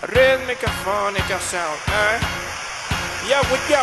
Arritmicafonica sound, yeah, with ya,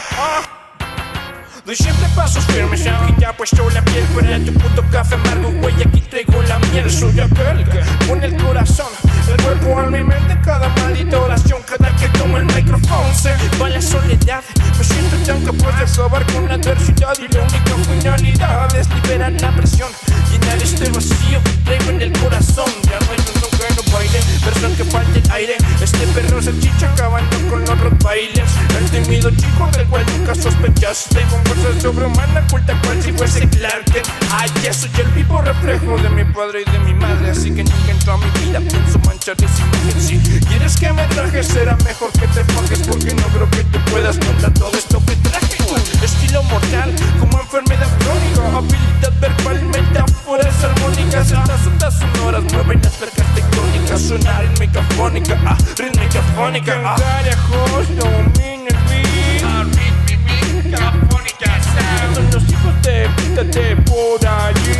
doy siempre pasos firmes, aunque ya puesto la piel fuera de tu puto café amargo, güey, aquí traigo la miel. Soy aquel que pone el corazón, el cuerpo a mi mente, cada maldita oración, cada que tomo el micrófono se va la soledad. Me siento tan capaz de acabar con la adversidad y la única finalidad es liberar la presión, llenar este vacío que traigo en el corazón. Ya no hay uno que no baile, persona que falte el aire. Este perro se chicha acabando con los rottweilers. El tímido chico del cual nunca sospechaste, con fuerza sobrehumana oculta cual si fuese Clark Kent. Ay, ya soy el vivo reflejo de mi padre y de mi madre, así que nunca entro a mi vida pienso manchar esa imagen. Si quieres que me trajes será mejor que te fajes, porque no creo que te puedas contar todo esto que traje. Estilo mortal como enfermedad crónica, habilidad verbal, metáforas armónicas. Estas ondas sonoras mueven las percas tectónicas. Suena arritmicafónica, arritmicafónica. Carajos, domina el beat. Arritmicafónica sound. Son los hijos de puta de por allí.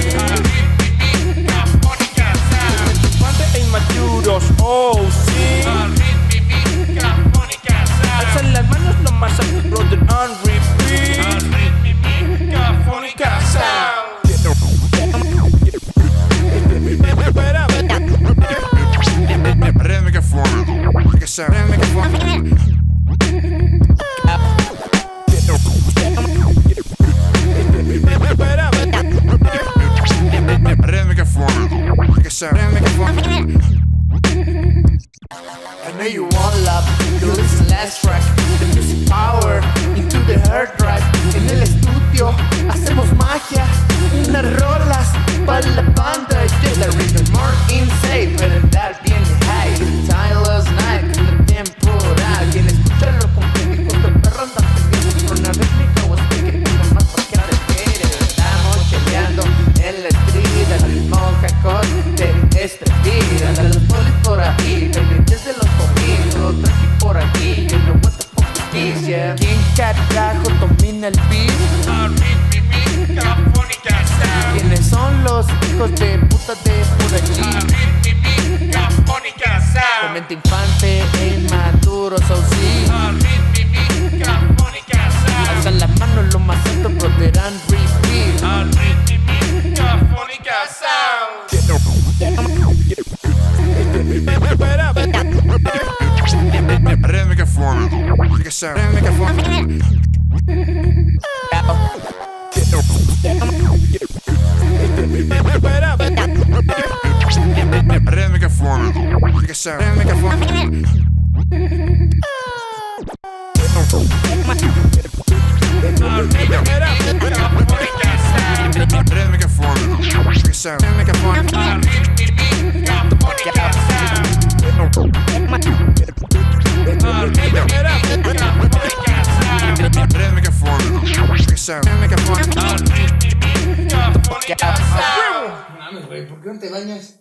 Arritmicafónica sound. Infantes e inmaduros, oh sí. Arritmicafónica sound. Alzan las manos lo más alto, brother, on repeat. Arritmicafónica sound. Arritmicafonica sound. I know you want love, you listen last track. The music power into the hard drive. En el estudio hacemos magia, unas rolas para la banda. Just the rhythm more insane, pero dar bien high. Tyler's night, con la temporal. Quien escucha lo completo y con el perro anda pendiente. Con la rítmica o speaker, nada más porque ahora quiere. Estamos cheleando en la street, el ritmo jacón de esta vida. De los polis por ahí, pendientes de los comidos. Tranqui por aquí, you know what the fuck it is, yeah. ¿Quién carajo domina el beat? Arritmicafonica sound. ¿Quiénes son los hijos de puta de por allí? Arritmicafonica sound. Con mente infante e inmaduro, so sí. Arritmicafonica sound. Alzan las manos lo más alto, brother, and repeat. Arritmicafonica sound. Arritmicafonica sound. Arritmicafonica sound. Mames, güey, ¿por qué no te bañas?